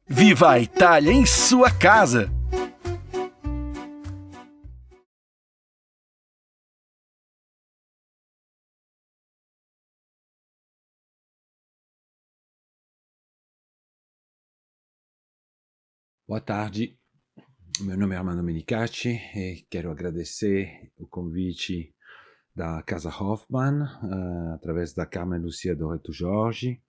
Viva a Itália em sua casa! Boa tarde, meu nome é Armando Menicacci e quero agradecer o convite da Casa Hoffman, através da Carmen Lucia Doreto Jorge,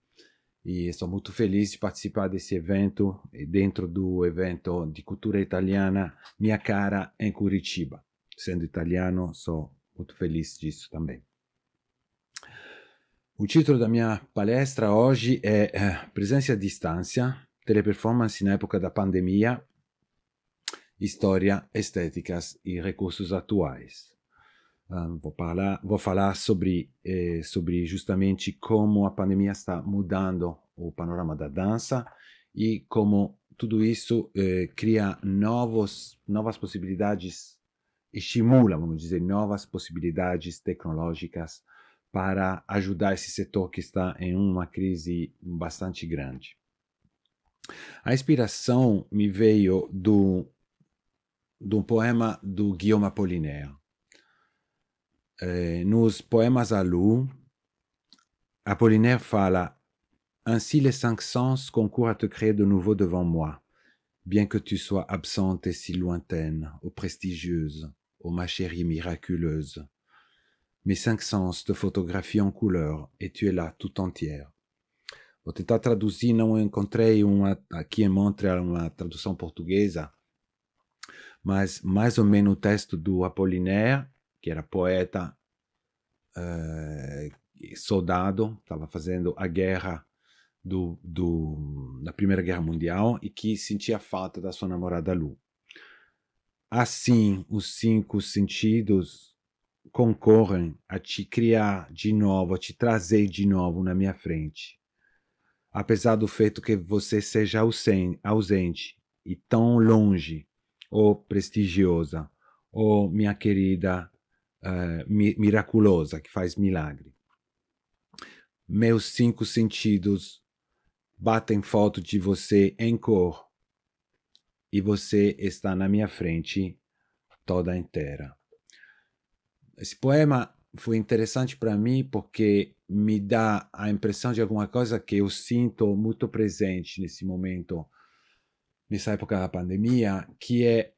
e estou muito feliz de participar desse evento, dentro do evento de cultura italiana Minha Cara em Curitiba. Sendo italiano, sou muito feliz disso também. O título da minha palestra hoje é Presença à Distância, Teleperformance na época da pandemia, História, Estéticas e Recursos Atuais. Vou falar sobre justamente como a pandemia está mudando o panorama da dança e como tudo isso cria novas possibilidades, estimula, vamos dizer, novas possibilidades tecnológicas para ajudar esse setor que está em uma crise bastante grande. A inspiração me veio de um poema do Guillaume Apollinaire. Nos poemas à luz, Apollinaire fala: Ainsi les cinq sens concourent à te créer de nouveau devant moi, bien que tu sois absente et si lointaine, ô prestigieuse, ô ma chérie miraculeuse. Mes cinq sens te photographient en couleur et tu es là tout entière. Vou tentar traduzir, não encontrei aqui em Montreal uma tradução portuguesa, mas mais ou menos o texto do Apollinaire, que era poeta, soldado, estava fazendo a guerra da Primeira Guerra Mundial e que sentia falta da sua namorada Lu. Assim, os cinco sentidos concorrem a te criar de novo, a te trazer de novo na minha frente. Apesar do feito que você seja ausente e tão longe, ou prestigiosa, ou minha querida miraculosa, que faz milagre. Meus cinco sentidos batem foto de você em cor e você está na minha frente toda inteira. Esse poema foi interessante para mim porque me dá a impressão de alguma coisa que eu sinto muito presente nesse momento, nessa época da pandemia, que é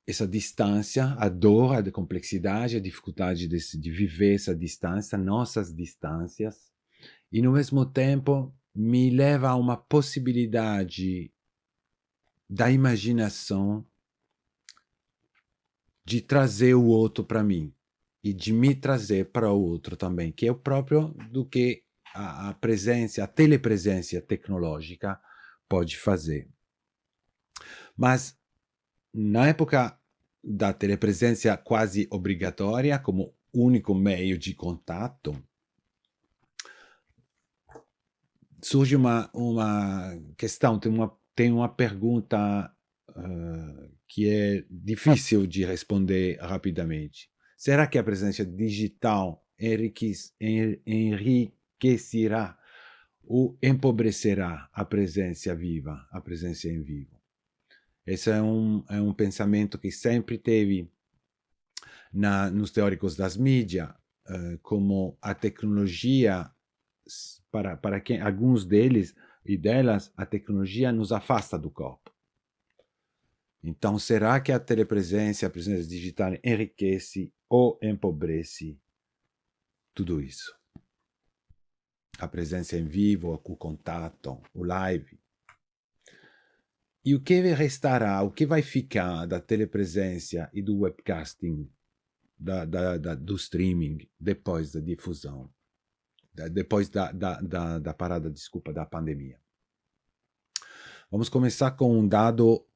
essa distância, a dor, a complexidade, a dificuldade de viver essa distância, nossas distâncias, e no mesmo tempo me leva a uma possibilidade da imaginação de trazer o outro para mim e de me trazer para o outro também, que é o próprio do que a presença, a telepresença tecnológica pode fazer. Mas na época da telepresença quase obrigatória como único meio de contato, surge uma questão, tem uma pergunta que é difícil de responder rapidamente. Será que a presença digital enriquecerá ou empobrecerá a presença viva, a presença em vivo? Esse é um pensamento que sempre teve nos teóricos das mídias, como a tecnologia, para quem, alguns deles e delas, a tecnologia nos afasta do corpo. Então, será que a telepresença, a presença digital enriquece ou empobrece tudo isso? A presença em vivo, o contato, o live. E o que restará, o que vai ficar da telepresença e do webcasting, do streaming, depois da difusão, depois da parada, da pandemia? Vamos começar com um dado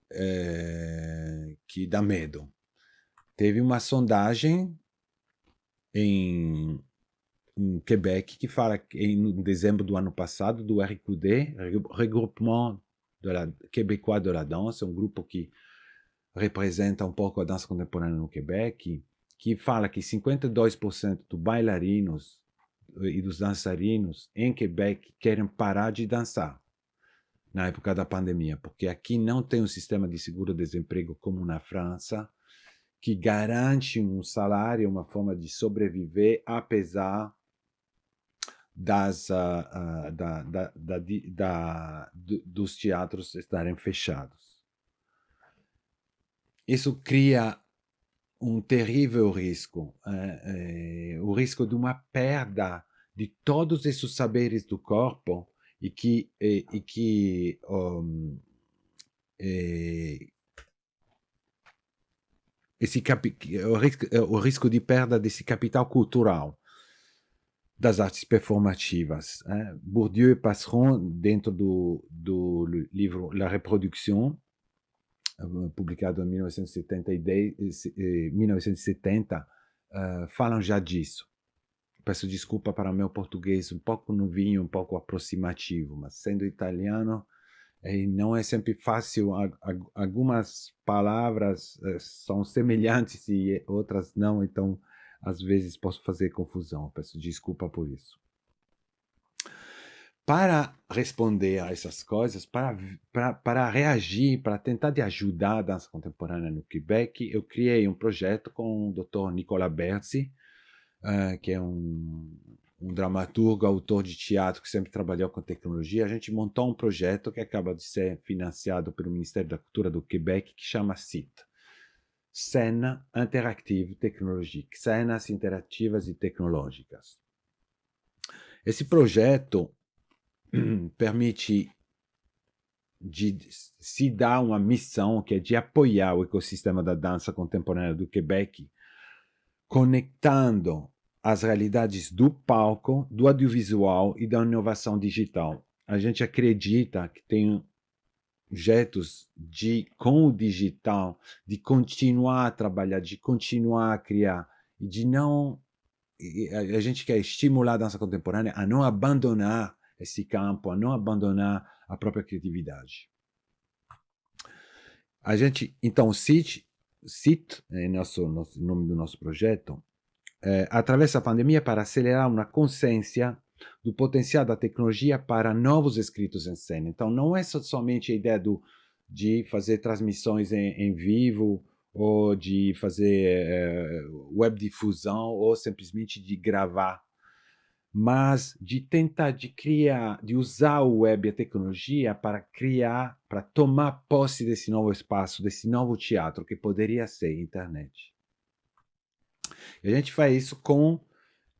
que dá medo. Teve uma sondagem em Quebec que fala que em dezembro do ano passado do RQD, Regroupement Québécois de la Danse, um grupo que representa um pouco a dança contemporânea no Quebec, que fala que 52% dos bailarinos e dos dançarinos em Quebec querem parar de dançar. na época da pandemia, porque aqui não tem um sistema de seguro-desemprego como na França, que garante um salário, uma forma de sobreviver, apesar dos teatros estarem fechados. Isso cria um terrível risco, o risco de uma perda de todos esses saberes do corpo e que o risco de perda desse capital cultural das artes performativas. Bourdieu e Passeron, dentro do livro La Reproduction, publicado em 1970, falam já disso. Peço desculpa para meu português um pouco novinho, um pouco aproximativo, mas sendo italiano, não é sempre fácil. Algumas palavras são semelhantes e outras não, então às vezes posso fazer confusão. Peço desculpa por isso. Para responder a essas coisas, para reagir, para tentar de ajudar a dança contemporânea no Quebec, eu criei um projeto com o Dr. Nicolas Bertzi, que é um dramaturgo, autor de teatro que sempre trabalhou com tecnologia. A gente montou um projeto que acaba de ser financiado pelo Ministério da Cultura do Quebec, que chama CIT, Cena Interactive Technologique, Cenas Interativas e Tecnológicas. Esse projeto permite se dar uma missão que é de apoiar o ecossistema da dança contemporânea do Quebec, conectando as realidades do palco, do audiovisual e da inovação digital. A gente acredita que tem jeitos com o digital, de continuar a trabalhar, de continuar a criar, e de não... A gente quer estimular a dança contemporânea a não abandonar esse campo, a não abandonar a própria criatividade. A gente, então, o CIT é o nome do nosso projeto, atravessa a pandemia para acelerar uma consciência do potencial da tecnologia para novos escritos em cena. Então, não é somente a ideia de fazer transmissões em vivo, ou de fazer web difusão, ou simplesmente de gravar, mas de tentar de criar, de usar o web e a tecnologia para criar, para tomar posse desse novo espaço, desse novo teatro que poderia ser a internet. E a gente faz isso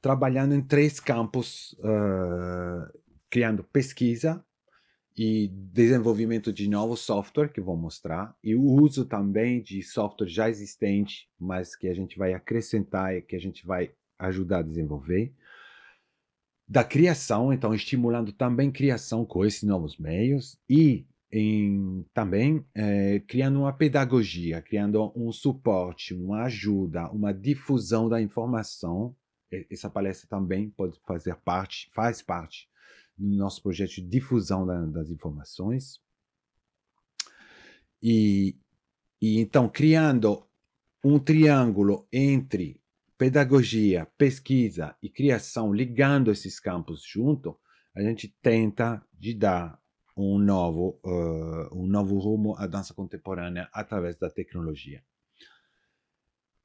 trabalhando em 3 campos, criando pesquisa e desenvolvimento de novo software, que vou mostrar, e o uso também de software já existente, mas que a gente vai acrescentar e que a gente vai ajudar a desenvolver. Da criação, então estimulando também criação com esses novos meios e também criando uma pedagogia, criando um suporte, uma ajuda, uma difusão da informação. Essa palestra também faz parte do nosso projeto de difusão das informações. E então, criando um triângulo entre pedagogia, pesquisa e criação, ligando esses campos junto, a gente tenta de dar um novo rumo à dança contemporânea através da tecnologia.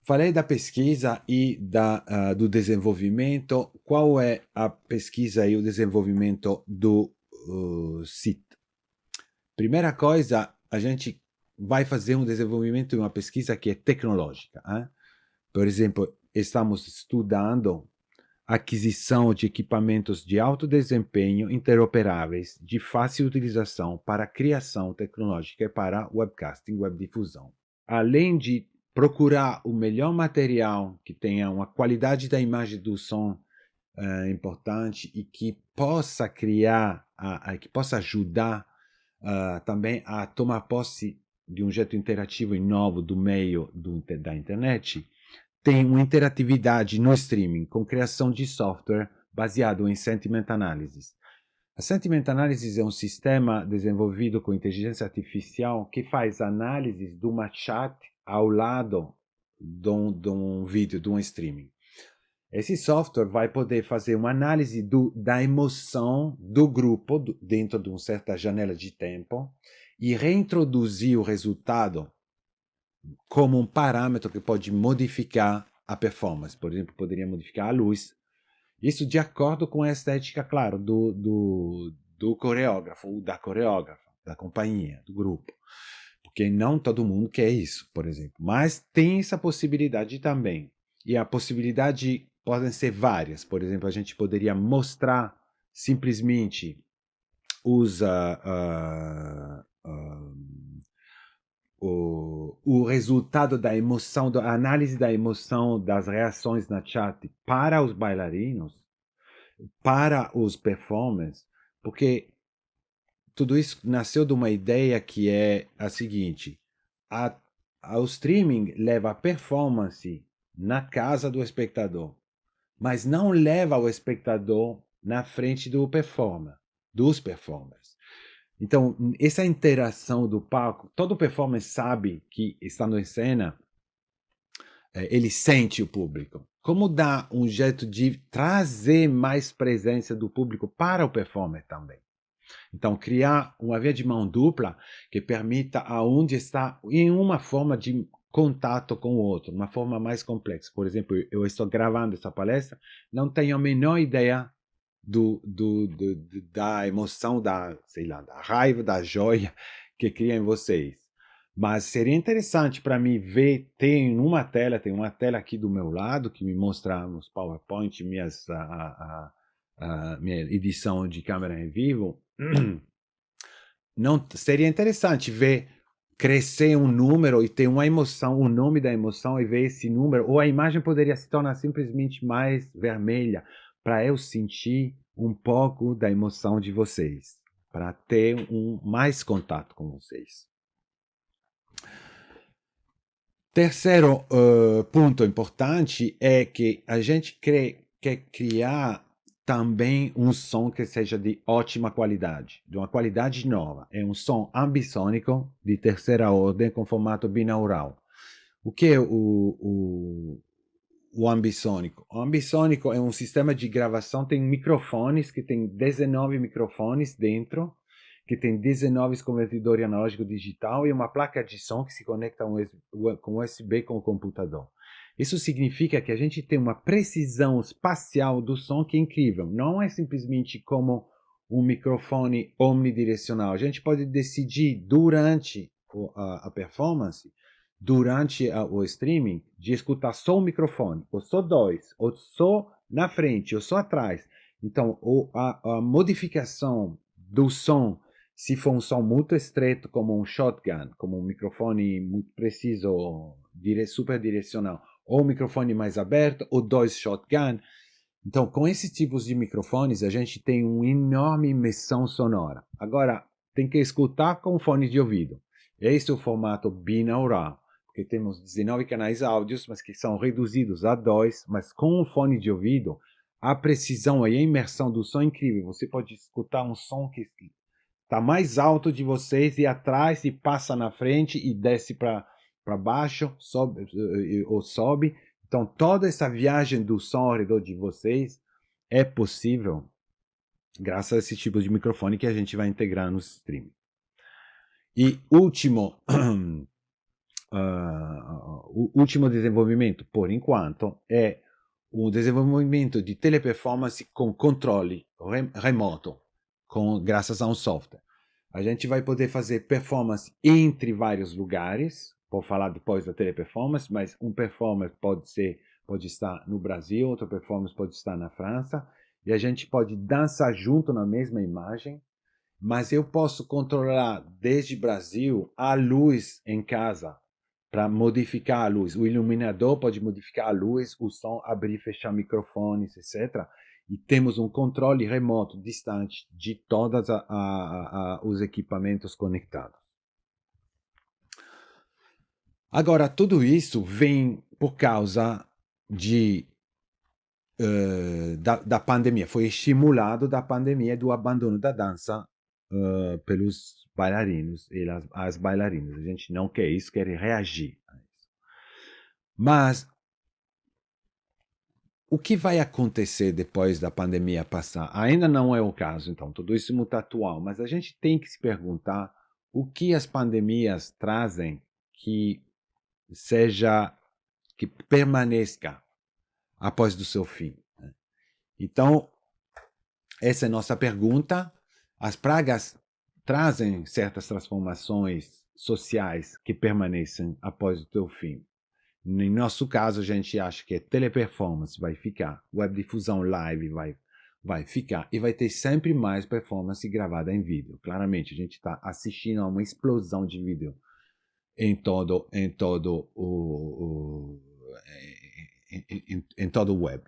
Falei da pesquisa e do desenvolvimento. Qual é a pesquisa e o desenvolvimento do CIT? Primeira coisa, a gente vai fazer um desenvolvimento e uma pesquisa que é tecnológica. Por exemplo, estamos estudando a aquisição de equipamentos de alto desempenho interoperáveis, de fácil utilização para criação tecnológica e para webcasting, webdifusão. Além de procurar o melhor material que tenha uma qualidade da imagem e do som importante e que possa criar, que possa ajudar também a tomar posse de um jeito interativo e novo do meio da internet, tem uma interatividade no streaming com criação de software baseado em Sentiment Analysis. A Sentiment Analysis é um sistema desenvolvido com inteligência artificial que faz análise de uma chat ao lado de um vídeo, de um streaming. Esse software vai poder fazer uma análise da emoção do grupo dentro de uma certa janela de tempo e reintroduzir o resultado como um parâmetro que pode modificar a performance. Por exemplo, poderia modificar a luz. Isso de acordo com a estética, claro, do coreógrafo, ou da coreógrafa, da companhia, do grupo. Porque não todo mundo quer isso, por exemplo. Mas tem essa possibilidade também. E a possibilidade podem ser várias. Por exemplo, a gente poderia mostrar simplesmente o resultado da emoção, da análise da emoção, das reações na chat para os bailarinos, para os performers, porque tudo isso nasceu de uma ideia que é a seguinte: o streaming leva a performance na casa do espectador, mas não leva o espectador na frente do performer, dos performers. Então, essa interação do palco, todo performer sabe que, estando em cena, ele sente o público. Como dar um jeito de trazer mais presença do público para o performer também? Então, criar uma via de mão dupla que permita aonde está em uma forma de contato com o outro, uma forma mais complexa. Por exemplo, eu estou gravando essa palestra, não tenho a menor ideia da emoção, sei lá, da raiva, da joia que cria em vocês. Mas seria interessante para mim ver, tem uma tela aqui do meu lado que me mostra os PowerPoint, minha edição de câmera em vivo. Não seria interessante ver crescer um número e ter uma emoção, o nome da emoção e ver esse número, ou a imagem poderia se tornar simplesmente mais vermelha, para eu sentir um pouco da emoção de vocês, para ter mais contato com vocês. Terceiro ponto importante é que a gente quer criar também um som que seja de ótima qualidade, de uma qualidade nova. É um som ambissônico de terceira ordem com formato binaural. O que é o ambissônico? O ambissônico é um sistema de gravação, tem microfones, que tem 19 microfones dentro, que tem 19 convertidores analógico digital e uma placa de som que se conecta com USB com o computador. Isso significa que a gente tem uma precisão espacial do som que é incrível. Não é simplesmente como um microfone omnidirecional. A gente pode decidir durante a performance, durante o streaming, de escutar só um microfone, ou só dois, ou só na frente, ou só atrás. Então, a modificação do som, se for um som muito estreito, como um shotgun, como um microfone muito preciso, super direcional, ou um microfone mais aberto, ou dois shotgun. Então, com esses tipos de microfones, a gente tem uma enorme imersão sonora. Agora, tem que escutar com fone de ouvido. Esse é o formato binaural, porque temos 19 canais áudios, mas que são reduzidos a 2, mas com o fone de ouvido, a precisão e a imersão do som é incrível. Você pode escutar um som que está mais alto de vocês e atrás e passa na frente e desce para baixo, sobe. Então, toda essa viagem do som ao redor de vocês é possível graças a esse tipo de microfone que a gente vai integrar no streaming. E último desenvolvimento, por enquanto, é o desenvolvimento de teleperformance com controle remoto, graças a um software. A gente vai poder fazer performance entre vários lugares. Vou falar depois da teleperformance, mas um performer pode estar no Brasil, outro performer pode estar na França, e a gente pode dançar junto na mesma imagem, mas eu posso controlar desde Brasil a luz em casa, para modificar a luz. O iluminador pode modificar a luz, o som, abrir e fechar microfones, etc. E temos um controle remoto, distante, de todos os equipamentos conectados. Agora, tudo isso vem por causa da pandemia. Foi estimulado da pandemia e do abandono da dança pelos bailarinos e as bailarinas. A gente não quer isso, quer reagir a isso. Mas o que vai acontecer depois da pandemia passar? Ainda não é o caso, então, tudo isso é muito atual, mas a gente tem que se perguntar o que as pandemias trazem que que permaneça após do seu fim. Então, essa é a nossa pergunta. As pragas trazem certas transformações sociais que permanecem após o seu fim. No nosso caso, a gente acha que teleperformance vai ficar, webdifusão live vai ficar, e vai ter sempre mais performance gravada em vídeo. Claramente, a gente está assistindo a uma explosão de vídeo em todo o web.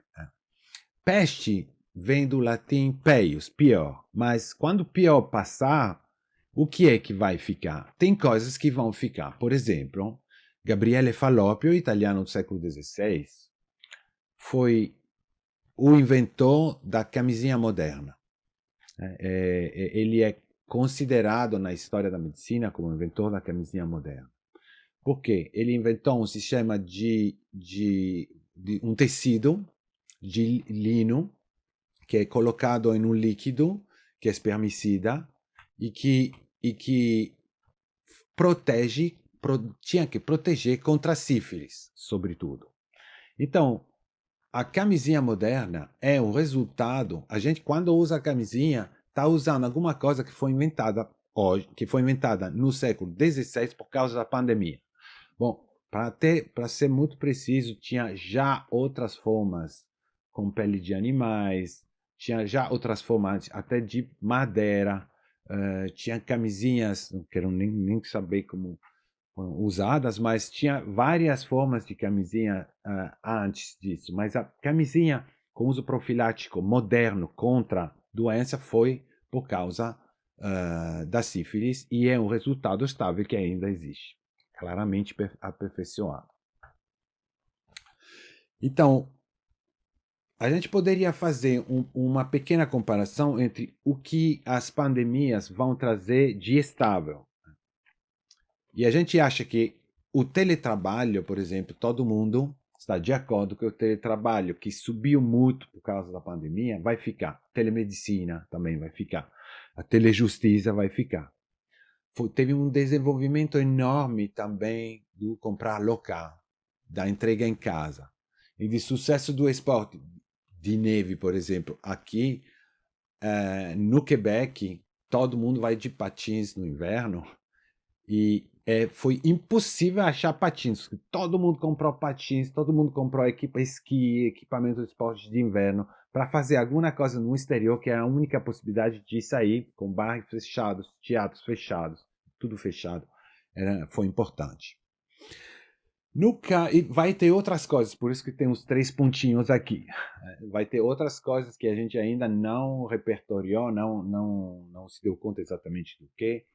Peste vem do latim peius, pior. Mas quando pior passar, o que é que vai ficar? Tem coisas que vão ficar. Por exemplo, Gabriele Falloppio, italiano do século XVI, foi o inventor da camisinha moderna. Ele é considerado na história da medicina como o inventor da camisinha moderna. Por quê? Ele inventou um sistema de um tecido de lino que é colocado em um líquido que é espermicida e que tinha que proteger contra a sífilis, sobretudo. Então, a camisinha moderna é o resultado. A gente, quando usa a camisinha, está usando alguma coisa que foi inventada hoje, que foi inventada no século XVI por causa da pandemia. Bom, para ser muito preciso, tinha já outras formas com pele de animais, tinha já outras formas até de madeira, tinha camisinhas, não quero nem saber como foram usadas, mas tinha várias formas de camisinha antes disso. Mas a camisinha com uso profilático moderno contra doença foi por causa da sífilis e é um resultado estável que ainda existe, claramente aperfeiçoado. Então, a gente poderia fazer uma pequena comparação entre o que as pandemias vão trazer de estável. E a gente acha que o teletrabalho, por exemplo, todo mundo está de acordo que o teletrabalho, que subiu muito por causa da pandemia, vai ficar. Telemedicina também vai ficar. A telejustiça vai ficar. Teve um desenvolvimento enorme também do comprar local, da entrega em casa. E de sucesso do esporte de neve, por exemplo. Aqui, no Quebec, todo mundo vai de patins no inverno e foi impossível achar patins. Todo mundo comprou patins, todo mundo comprou esqui, equipamento de esporte de inverno para fazer alguma coisa no exterior, que era a única possibilidade de sair com bares fechados, teatros fechados, tudo fechado. Foi importante. E vai ter outras coisas, por isso que tem os 3 pontinhos aqui. Vai ter outras coisas que a gente ainda não repertoriou, não se deu conta exatamente do que,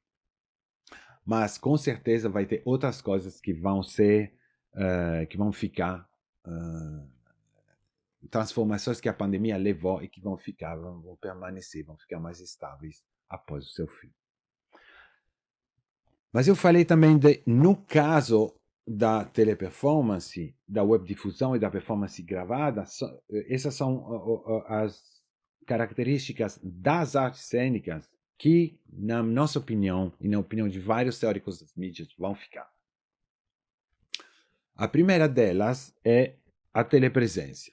mas com certeza vai ter outras coisas que vão ficar, transformações que a pandemia levou e que vão permanecer, vão ficar mais estáveis após o seu fim. Mas eu falei também no caso da teleperformance, da webdifusão e da performance gravada, essas são as características das artes cênicas que, na nossa opinião, e na opinião de vários teóricos das mídias, vão ficar. A primeira delas é a telepresença.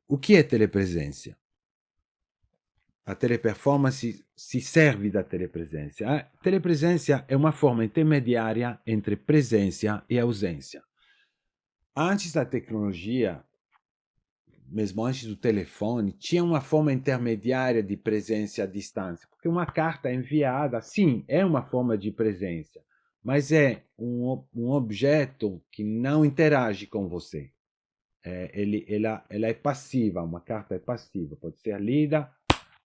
O que é telepresença? A teleperformance se serve da telepresença. A telepresença é uma forma intermediária entre presença e ausência. Antes da tecnologia, mesmo antes do telefone, tinha uma forma intermediária de presença à distância. Porque uma carta enviada, sim, é uma forma de presença, mas é um objeto que não interage com você. Ela é passiva, uma carta é passiva, pode ser lida,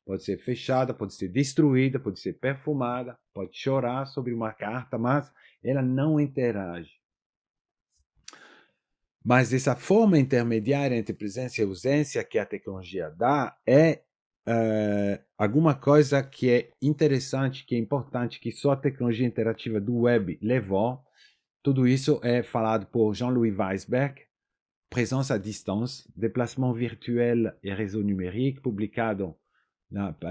pode ser fechada, pode ser destruída, pode ser perfumada, pode chorar sobre uma carta, mas ela não interage. Mas essa forma intermediária entre presença e ausência que a tecnologia dá é alguma coisa que é interessante, que é importante, que só a tecnologia interativa do web levou. Tudo isso é falado por Jean-Louis Weisberg, Présence à distance, déplacement virtuel et réseau numérique, publicado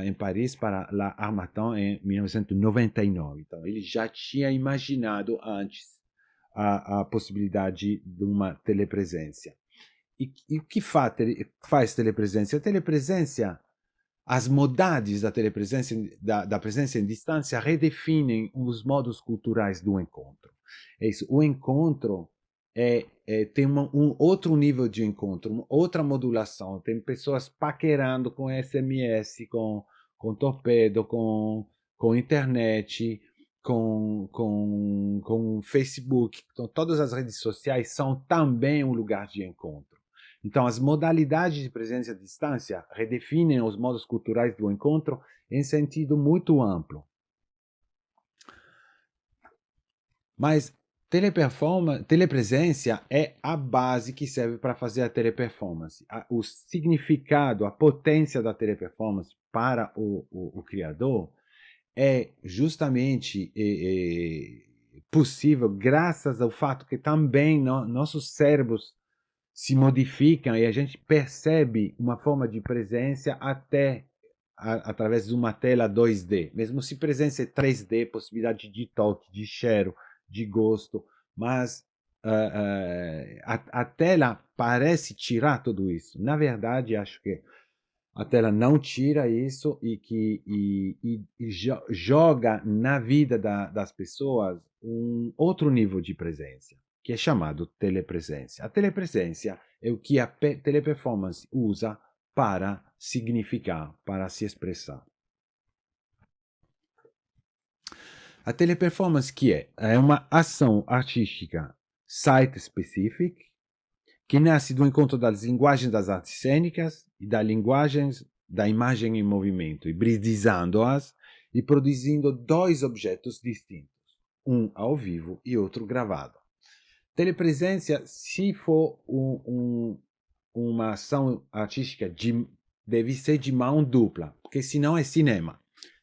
em Paris para la Harmattan em 1999. Então, ele já tinha imaginado antes a possibilidade de uma telepresença. E o que faz telepresença? A telepresença, as modalidades da telepresença, da presença em distância, redefinem os modos culturais do encontro. É isso. O encontro tem um outro nível de encontro, outra modulação. Tem pessoas paquerando com SMS, com torpedo, com internet, com Facebook. Então, todas as redes sociais são também um lugar de encontro. Então, as modalidades de presença à distância redefinem os modos culturais do encontro em sentido muito amplo. Mas telepresença é a base que serve para fazer a teleperformance. O significado, a potência da teleperformance para o criador é justamente possível graças ao fato que também nossos cérebros se modificam e a gente percebe uma forma de presença até através de uma tela 2D. Mesmo se presença é 3D, possibilidade de toque, de cheiro, de gosto, mas a tela parece tirar tudo isso. Na verdade, acho que a tela não tira isso e joga na vida das pessoas um outro nível de presença, que é chamado telepresença. A telepresença é o que a teleperformance usa para significar, para se expressar. A teleperformance que é uma ação artística site-specific, que nasce do encontro das linguagens das artes cênicas e das linguagens da imagem em movimento, hibridizando-as e produzindo dois objetos distintos, um ao vivo e outro gravado. Telepresença, se for uma ação artística, deve ser de mão dupla, porque senão é cinema.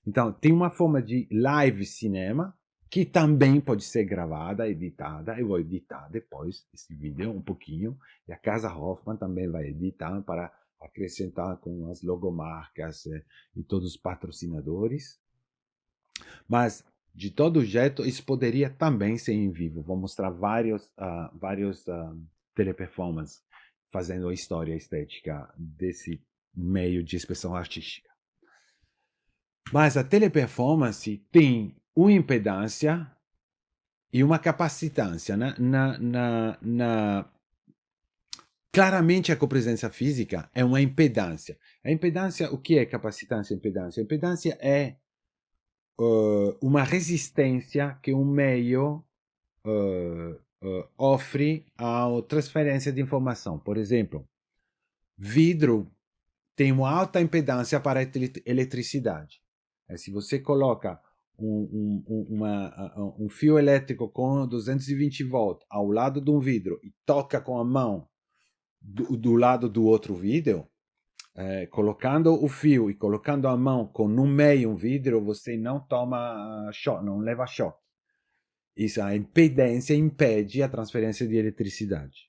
Então, tem uma forma de live cinema, que também pode ser gravada, editada. Eu vou editar depois esse vídeo um pouquinho. E a Casa Hoffman também vai editar para acrescentar com as logomarcas e todos os patrocinadores. Mas, de todo jeito, isso poderia também ser em vivo. Vou mostrar vários teleperformances fazendo a história estética desse meio de expressão artística. Mas a teleperformance tem uma impedância e uma capacitância. Claramente a copresença física é uma impedância. A impedância, o que é capacitância e impedância? A impedância é uma resistência que um meio offre à transferência de informação. Por exemplo, vidro tem uma alta impedância para a eletricidade. Se você coloca um fio elétrico com 220 volts ao lado de um vidro e toca com a mão do lado do outro vidro, colocando o fio e colocando a mão no meio um vidro, você não toma choque, não leva choque. Isso, a impedância impede a transferência de eletricidade.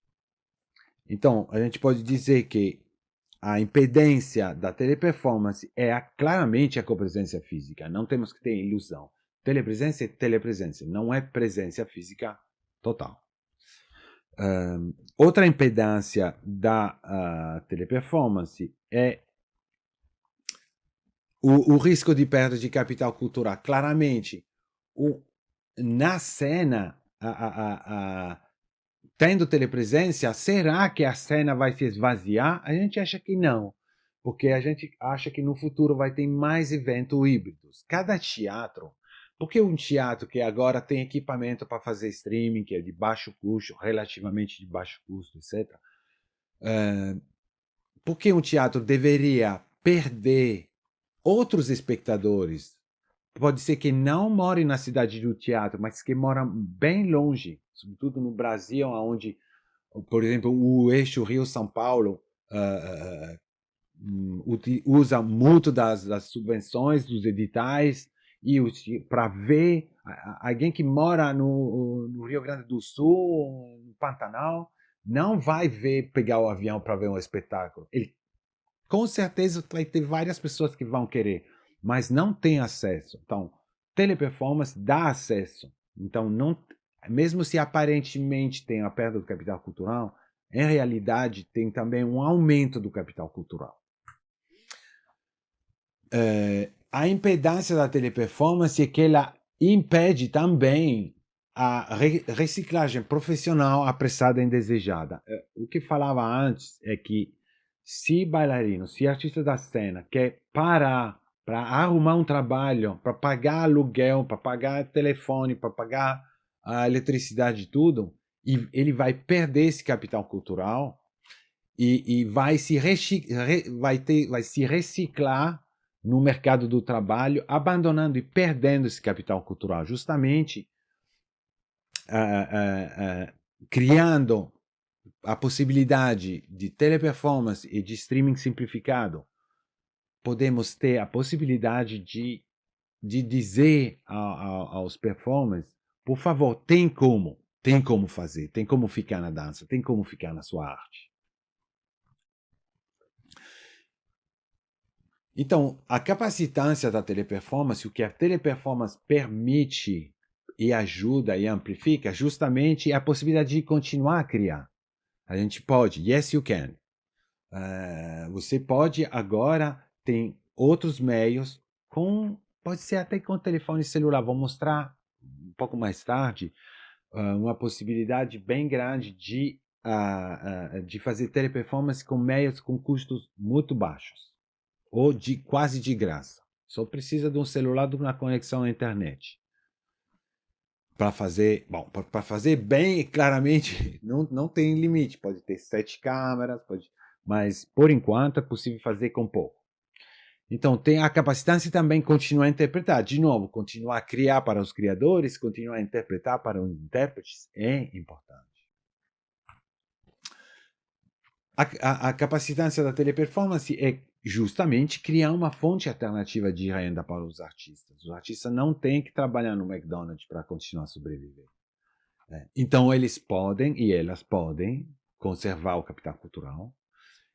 Então, a gente pode dizer que a impedância da teleperformance é claramente a copresença física. Não temos que ter ilusão. Telepresença é telepresença, não é presença física total. Outra impedância da teleperformance é o risco de perda de capital cultural. Claramente, na cena, tendo telepresença, será que a cena vai se esvaziar? A gente acha que não, porque a gente acha que no futuro vai ter mais eventos híbridos. Cada teatro, porque um teatro que agora tem equipamento para fazer streaming, que é de baixo custo, relativamente de baixo custo, etc. Por que um teatro deveria perder outros espectadores? Pode ser que não morem na cidade do teatro, mas que moram bem longe, sobretudo no Brasil, onde, por exemplo, o eixo Rio-São Paulo usa muito das subvenções, dos editais, e para ver alguém que mora no Rio Grande do Sul, no Pantanal, não vai pegar o avião para ver um espetáculo. Ele, com certeza, vai ter várias pessoas que vão querer, mas não tem acesso. Então, teleperformance dá acesso. Então, não, mesmo se aparentemente tem a perda do capital cultural, em realidade tem também um aumento do capital cultural. A impedância da teleperformance é que ela impede também a reciclagem profissional apressada e indesejada. O que falava antes é que se bailarino, se artista da cena quer parar para arrumar um trabalho, para pagar aluguel, para pagar telefone, para pagar a eletricidade e tudo, e ele vai perder esse capital cultural e vai se reciclar no mercado do trabalho, abandonando e perdendo esse capital cultural, justamente criando a possibilidade de teleperformance e de streaming simplificado. Podemos ter a possibilidade de dizer aos performers, por favor, tem como fazer, tem como ficar na dança, tem como ficar na sua arte. Então, a capacitância da teleperformance, o que a teleperformance permite e ajuda e amplifica, justamente é a possibilidade de continuar a criar. A gente pode, yes you can. Você pode agora, tem outros meios, pode ser até com telefone celular, vou mostrar um pouco mais tarde, uma possibilidade bem grande de fazer teleperformance com meios com custos muito baixos. Ou quase de graça. Só precisa de um celular, de uma conexão à internet. Para fazer, para fazer bem, claramente, não tem limite. Pode ter 7 câmeras, mas por enquanto é possível fazer com pouco. Então, tem a capacidade de também continuar a interpretar. De novo, continuar a criar para os criadores, continuar a interpretar para os intérpretes é importante. A capacidade da teleperformance é justamente criar uma fonte alternativa de renda para os artistas. Os artistas não têm que trabalhar no McDonald's para continuar a sobreviver. Então, eles podem e elas podem conservar o capital cultural.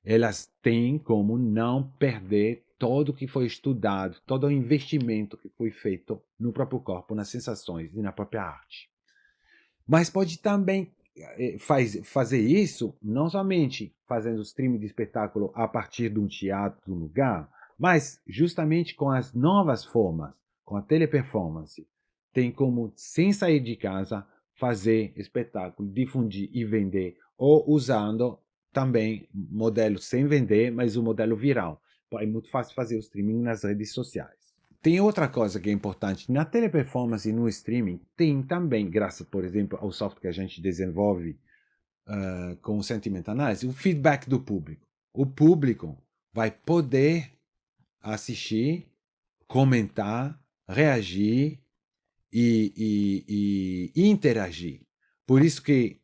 Elas têm como não perder todo o que foi estudado, todo o investimento que foi feito no próprio corpo, nas sensações e na própria arte. Mas pode também fazer isso não somente fazendo streaming de espetáculo a partir de um teatro, de um lugar, mas justamente com as novas formas, com a teleperformance, tem como, sem sair de casa, fazer espetáculo, difundir e vender, ou usando também modelo sem vender, mas o modelo viral. É muito fácil fazer o streaming nas redes sociais. Tem outra coisa que é importante. Na teleperformance e no streaming, tem também, graças, por exemplo, ao software que a gente desenvolve com o Sentiment Analysis, o feedback do público. O público vai poder assistir, comentar, reagir e interagir. Por isso que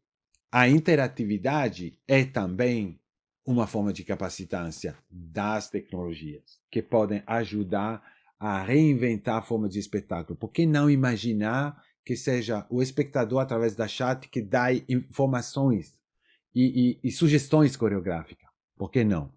a interatividade é também uma forma de capacitância das tecnologias, que podem ajudar a reinventar a forma de espetáculo. Por que não imaginar que seja o espectador, através da chat, que dá informações e sugestões coreográficas? Por que não?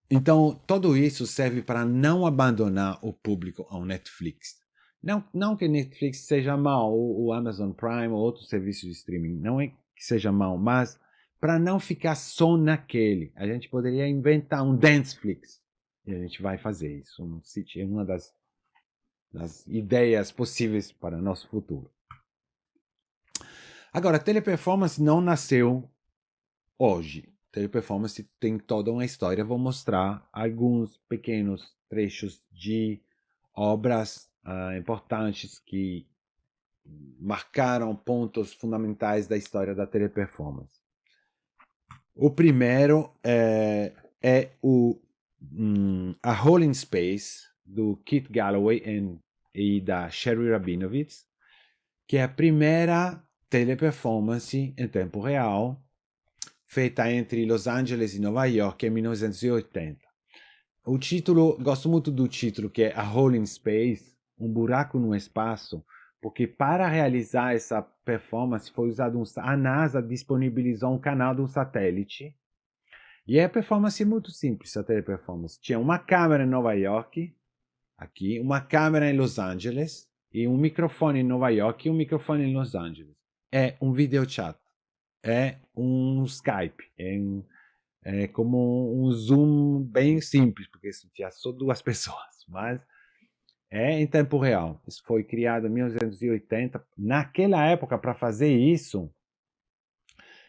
Então, tudo isso serve para não abandonar o público ao Netflix. Não que Netflix seja mal, ou o Amazon Prime, ou outros serviços de streaming, não é que seja mal, mas para não ficar só naquele. A gente poderia inventar um Danceflix. E a gente vai fazer isso. É uma das ideias possíveis para o nosso futuro. Agora, teleperformance não nasceu hoje. Teleperformance tem toda uma história. Vou mostrar alguns pequenos trechos de obras importantes que marcaram pontos fundamentais da história da teleperformance. O primeiro é A Hole in Space, do Keith Galloway e da Sherry Rabinowitz, que é a primeira teleperformance em tempo real feita entre Los Angeles e Nova York em 1980. O título, gosto muito do título, que é A Hole in Space, um buraco no espaço, porque para realizar essa performance foi usado a NASA disponibilizou um canal de um satélite. E é a performance muito simples, a teleperformance. Tinha uma câmera em Nova York, aqui, uma câmera em Los Angeles, e um microfone em Nova York e um microfone em Los Angeles. É um video chat, é um Skype, é como um Zoom bem simples, porque tinha só 2 pessoas, mas é em tempo real. Isso foi criado em 1980. Naquela época, para fazer isso,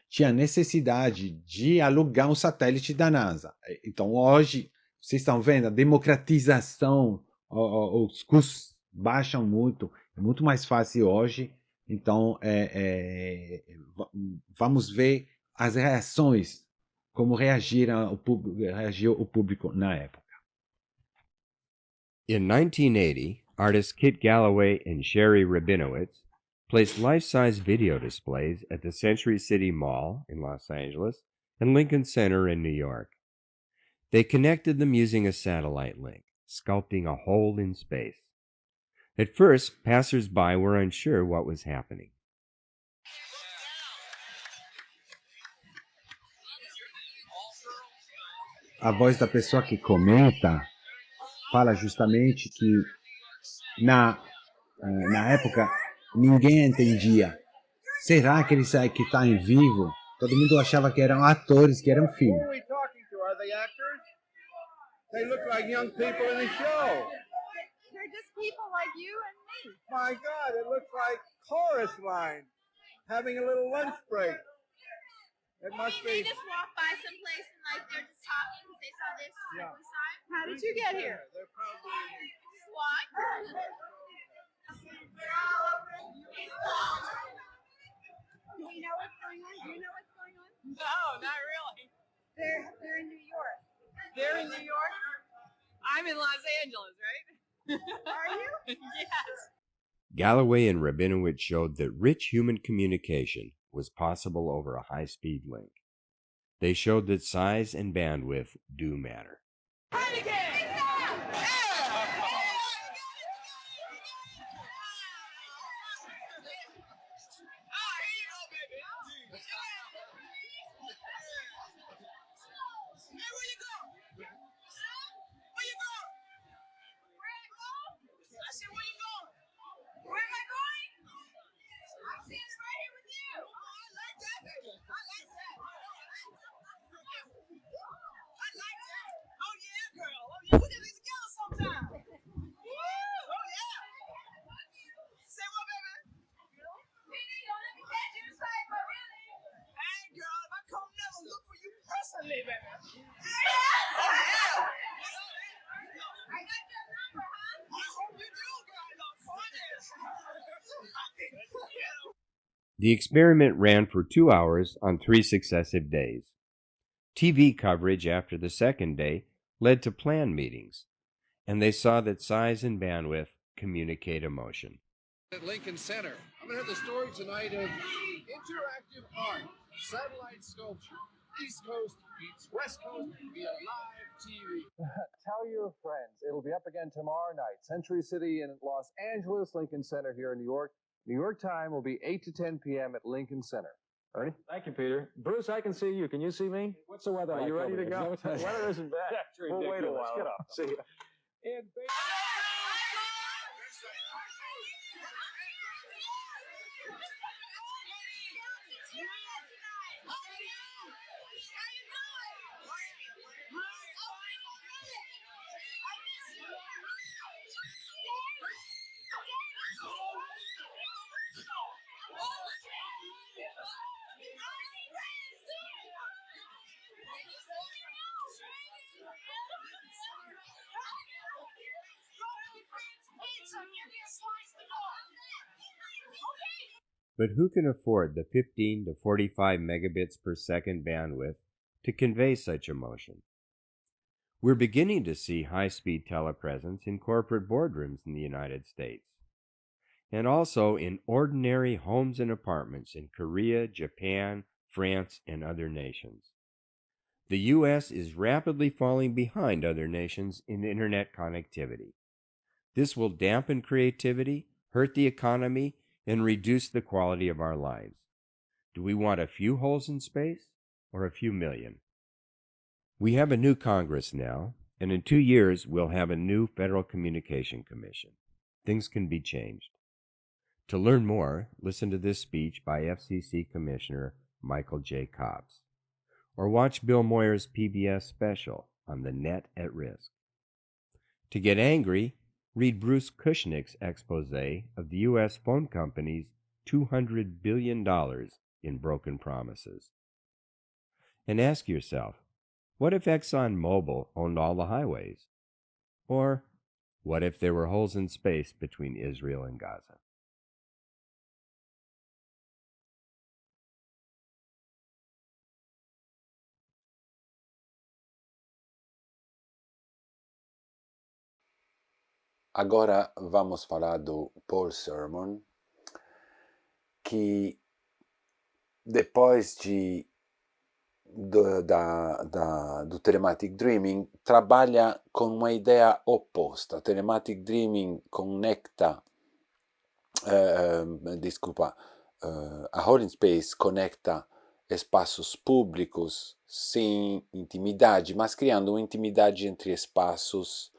tinha necessidade de alugar um satélite da NASA. Então, hoje, vocês estão vendo a democratização, os custos baixam muito, é muito mais fácil hoje. Então, vamos ver as reações, como reagiu o público na época. In 1980, artists Kit Galloway and Sherry Rabinowitz placed life-size video displays at the Century City Mall in Los Angeles and Lincoln Center in New York. They connected them using a satellite link, sculpting a hole in space. At first, passers-by were unsure what was happening. A voz da pessoa que comenta fala justamente que na época ninguém entendia. Será que ele sai que está em vivo? Todo mundo achava que eram atores, que eram filme. Who are we talking to? Are they actors? They look like young people in a show. They're just people like you and me. My God, it looks like chorus line having a little lunch break. It must They be. just walk by someplace and like they're just talking because they saw this. Yeah. Like, we saw it. How did you get here? They're probably. Just walk. Do we know what's going on? Do you know what's going on? No, not really. They're in New York. They're in New York. I'm in Los Angeles, right? Are you? Yes. Galloway and Rabinowitz showed that rich human communication was possible over a high-speed link. They showed that size and bandwidth do matter. The experiment ran for 2 hours on 3 successive days. TV coverage after the second day led to plan meetings, and they saw that size and bandwidth communicate emotion. At Lincoln Center. I'm going to have the story tonight of interactive art, satellite sculpture, East Coast meets West Coast via live TV. Tell your friends. It'll be up again tomorrow night. Century City in Los Angeles, Lincoln Center here in New York. New York time will be 8 to 10 p.m. at Lincoln Center. Ernie? Thank you, Peter. Bruce, I can see you. Can you see me? What's the weather Are like you ready over to here? go? Is that what- The weather isn't bad. That's We'll wait a ridiculous. while. Get up. See ya. And But who can afford the 15 to 45 megabits per second bandwidth to convey such emotion? We're beginning to see high-speed telepresence in corporate boardrooms in the United States, and also in ordinary homes and apartments in Korea, Japan, France, and other nations. The U.S. is rapidly falling behind other nations in internet connectivity. This will dampen creativity, hurt the economy, and reduce the quality of our lives? Do we want a few holes in space or a few million? We have a new Congress now, and in 2 years we'll have a new Federal Communication Commission. Things can be changed. To learn more, listen to this speech by FCC Commissioner Michael J. Cobbs, or watch Bill Moyer's PBS special on the net at risk. To get angry, read Bruce Kushnick's expose of the U.S. phone company's $200 billion in broken promises. And ask yourself, what if ExxonMobil owned all the highways? Or what if there were holes in space between Israel and Gaza? Agora vamos falar do Paul Sermon, que depois do Telematic Dreaming trabalha com uma ideia oposta. Telematic Dreaming conecta, a Hole in Space conecta espaços públicos sem intimidade, mas criando uma intimidade entre espaços,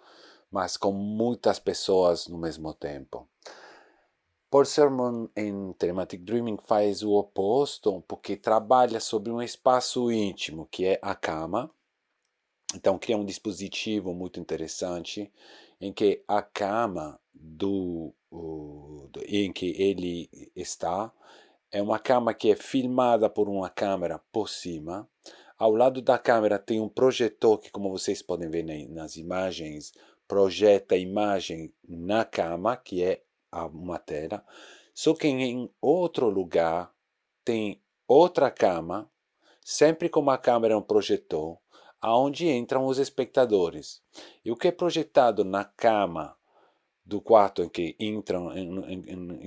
mas com muitas pessoas no mesmo tempo. Paul Sermon em Telematic Dreaming faz o oposto, porque trabalha sobre um espaço íntimo, que é a cama. Então cria um dispositivo muito interessante, em que a cama em que ele está é uma cama que é filmada por uma câmera por cima. Ao lado da câmera tem um projetor que, como vocês podem ver nas imagens, projeta a imagem na cama, que é uma tela. Só que em outro lugar tem outra cama, sempre com uma câmera e um projetor, aonde entram os espectadores. E o que é projetado na cama do quarto em que em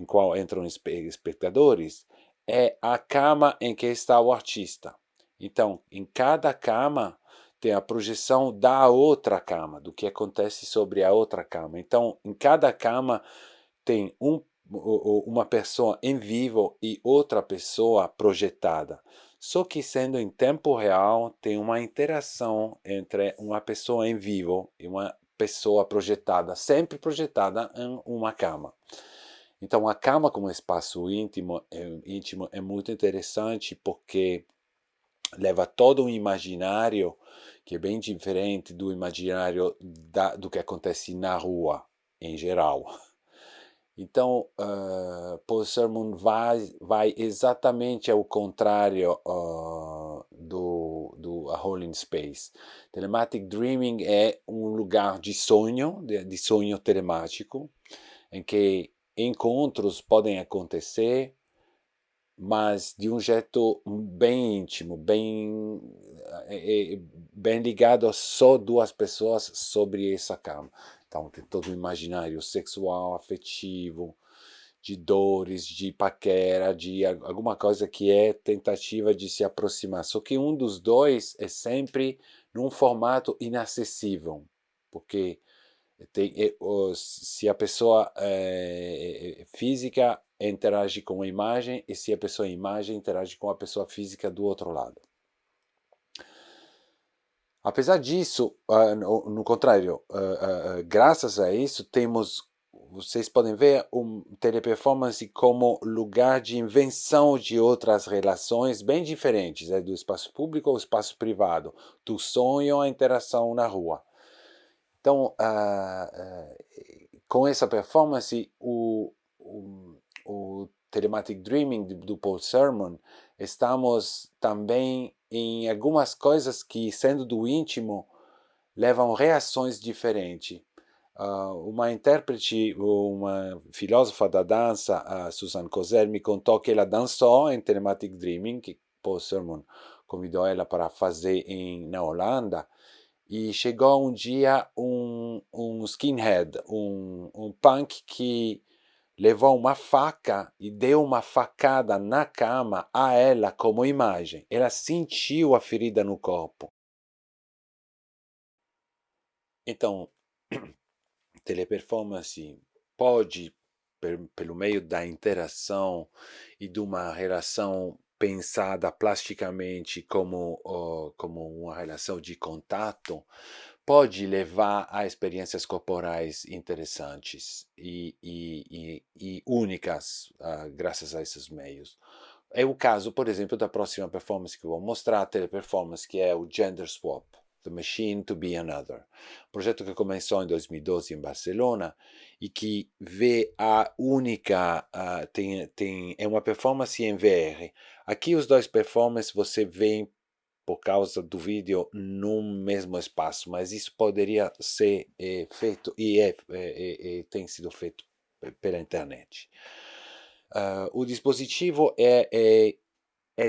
qual entram os espectadores é a cama em que está o artista. Então, em cada cama tem a projeção da outra cama, do que acontece sobre a outra cama. Então, em cada cama tem uma pessoa em vivo e outra pessoa projetada. Só que sendo em tempo real, tem uma interação entre uma pessoa em vivo e uma pessoa projetada, sempre projetada em uma cama. Então, a cama como espaço íntimo é muito interessante, porque leva todo um imaginário que é bem diferente do imaginário do que acontece na rua, em geral. Então, Paul Sermon vai exatamente ao contrário do A Hole in Space. Telematic Dreaming é um lugar de sonho telemático, em que encontros podem acontecer, mas de um jeito bem íntimo, bem ligado a só duas pessoas sobre essa cama. Então tem todo o imaginário sexual, afetivo, de dores, de paquera, de alguma coisa que é tentativa de se aproximar. Só que um dos dois é sempre num formato inacessível, porque se a pessoa física interage com a imagem e se a pessoa imagem interage com a pessoa física do outro lado. Apesar disso, no contrário, graças a isso, vocês podem ver teleperformance como lugar de invenção de outras relações bem diferentes, do espaço público ao espaço privado, do sonho à interação na rua. Então, com essa performance, o Telematic Dreaming do Paul Sermon, estamos também em algumas coisas que, sendo do íntimo, levam reações diferentes. Uma intérprete, uma filósofa da dança, Susan Kozel, me contou que ela dançou em Telematic Dreaming, que Paul Sermon convidou ela para fazer na Holanda, e chegou um dia um skinhead, um punk que levou uma faca e deu uma facada na cama a ela como imagem. Ela sentiu a ferida no corpo. Então, teleperformance pode pelo meio da interação e de uma relação pensada plasticamente como uma relação de contato, pode levar a experiências corporais interessantes e únicas, graças a esses meios. É o caso, por exemplo, da próxima performance que eu vou mostrar, a teleperformance, que é o Gender Swap, The Machine to Be Another. Projeto que começou em 2012 em Barcelona e que vê a única, é uma performance em VR. Aqui os dois performances você vê por causa do vídeo no mesmo espaço, mas isso poderia ser feito e tem sido feito pela internet. O dispositivo é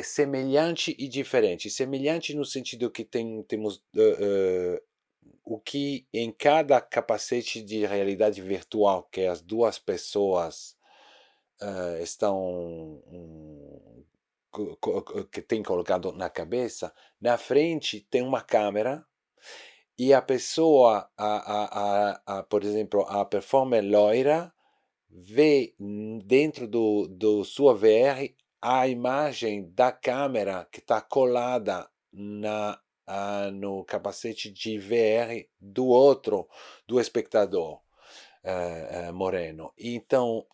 semelhante e diferente. Semelhante no sentido que temos o que em cada capacete de realidade virtual que as duas pessoas estão que tem colocado na cabeça, na frente tem uma câmera e a pessoa, por exemplo, a performer loira, vê dentro do sua VR a imagem da câmera que está colada no capacete de VR do espectador moreno. Então,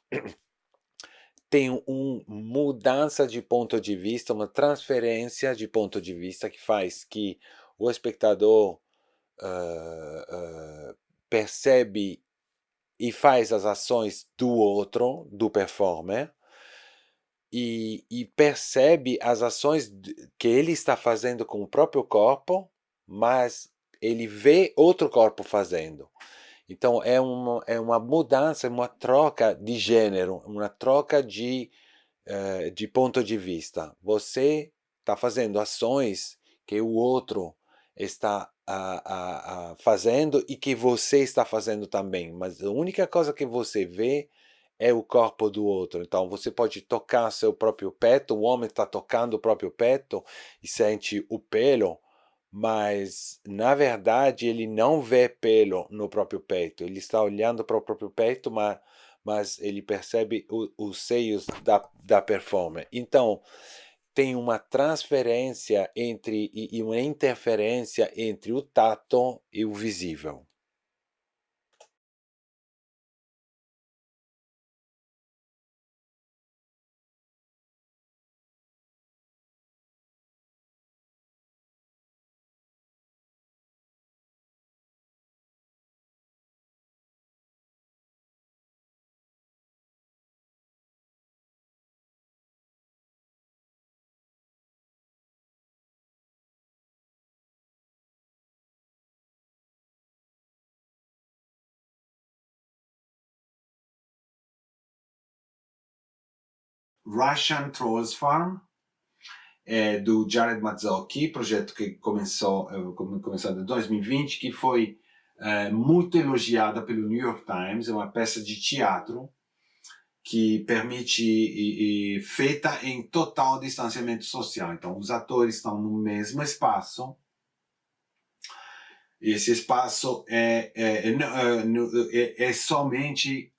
tem uma mudança de ponto de vista, uma transferência de ponto de vista que faz que o espectador percebe e faz as ações do outro, do performer, e percebe as ações que ele está fazendo com o próprio corpo, mas ele vê outro corpo fazendo. Então é uma mudança, uma troca de gênero, uma troca de ponto de vista. Você está fazendo ações que o outro está fazendo e que você está fazendo também, mas a única coisa que você vê é o corpo do outro. Então você pode tocar seu próprio peito, o homem está tocando o próprio peito e sente o pelo, mas na verdade ele não vê pelo no próprio peito, ele está olhando para o próprio peito, mas ele percebe os seios da performer. Então tem uma transferência e uma interferência entre o tato e o visível. Russian Trolls Farm, do Jared Mazzocchi, projeto que começou em 2020, que foi muito elogiada pelo New York Times. É uma peça de teatro que permite feita em total distanciamento social. Então, os atores estão no mesmo espaço. Esse espaço é somente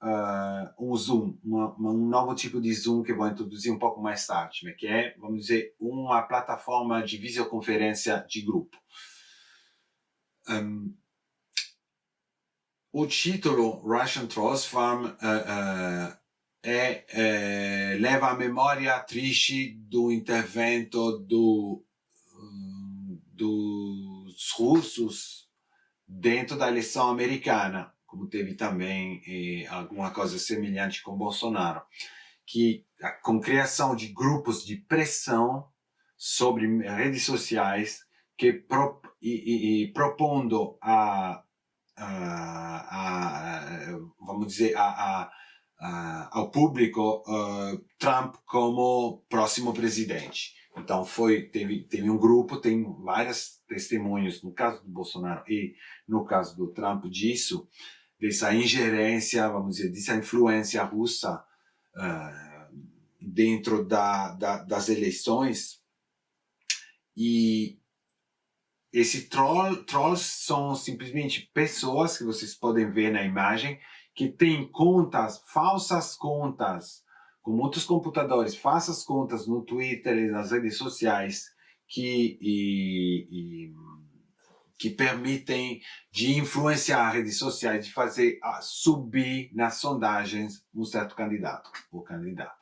um Zoom, um novo tipo de Zoom que eu vou introduzir um pouco mais tarde, né, que é, vamos dizer, uma plataforma de videoconferência de grupo. O título Russian Trolls Farm leva à memória triste do intervento dos russos dentro da eleição americana, como teve também alguma coisa semelhante com Bolsonaro, que com criação de grupos de pressão sobre redes sociais que propondo vamos dizer ao público Trump como próximo presidente. Então teve um grupo, tem vários testemunhos no caso do Bolsonaro e no caso do Trump disso, dessa ingerência, vamos dizer, dessa influência russa dentro das eleições. E esses trolls são simplesmente pessoas que vocês podem ver na imagem que tem contas, falsas contas, com muitos computadores, falsas contas no Twitter e nas redes sociais que permitem de influenciar redes sociais, de fazer subir nas sondagens um certo candidato ou candidata.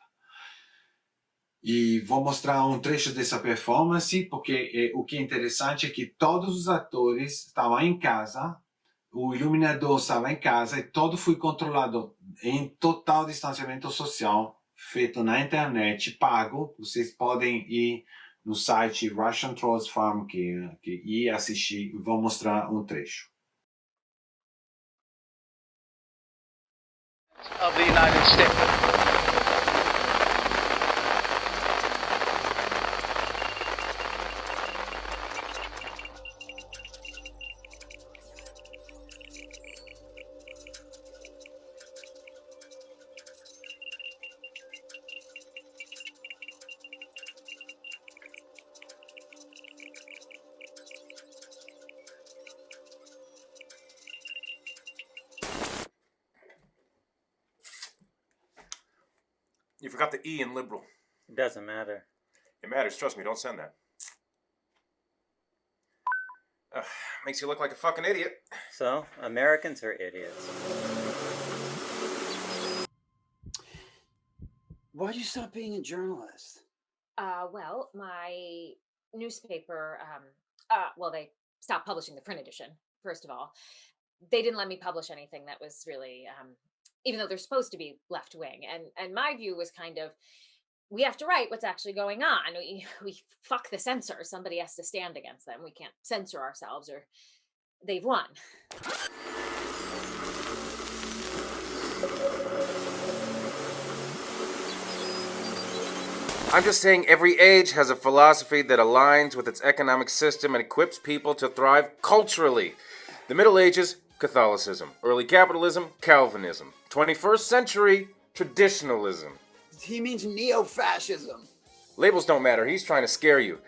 E vou mostrar um trecho dessa performance, porque o que é interessante é que todos os atores estavam em casa, o iluminador estava em casa e todo foi controlado em total distanciamento social, feito na internet, pago. Vocês podem ir no site Russian Trolls Farm e assistir. Vou mostrar um trecho. Of the United States. You forgot the E in liberal. It doesn't matter. It matters, trust me, don't send that. Makes you look like a fucking idiot. So, Americans are idiots. Why'd you stop being a journalist? Well, my newspaper, well, they stopped publishing the print edition, first of all. They didn't let me publish anything that was really, even though they're supposed to be left wing. And my view was kind of, we have to write what's actually going on. We fuck the censor. Somebody has to stand against them. We can't censor ourselves or they've won. I'm just saying every age has a philosophy that aligns with its economic system and equips people to thrive culturally. The Middle Ages, Catholicism. Early capitalism, Calvinism. 21st century, traditionalism. He means neo-fascism. Labels don't matter. He's trying to scare you.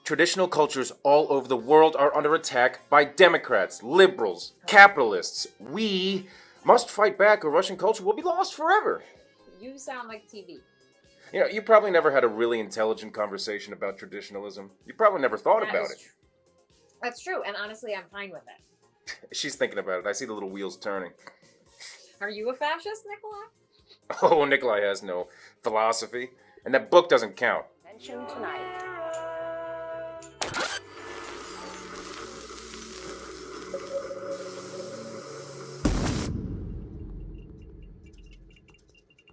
Traditional cultures all over the world are under attack by Democrats, liberals, capitalists. We must fight back or Russian culture will be lost forever. You sound like TV. You know, you probably never had a really intelligent conversation about traditionalism. You probably never thought about it. That's true, and honestly, I'm fine with it. She's thinking about it. I see the little wheels turning. Are you a fascist, Nikolai? Oh, Nikolai has no philosophy. And that book doesn't count. Mention tonight.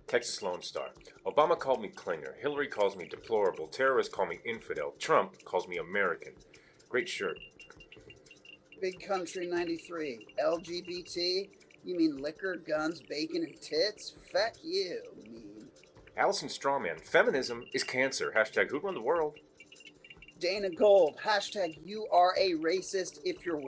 Texas Lone Star. Obama called me clinger. Hillary calls me deplorable. Terrorists call me infidel. Trump calls me American. Great shirt. Big Country 93. LGBT? You mean liquor, guns, bacon, and tits? Fuck you, mean. Allison Strawman. Feminism is cancer. Hashtag who run the world? Dana Gold. Hashtag you are a racist if you're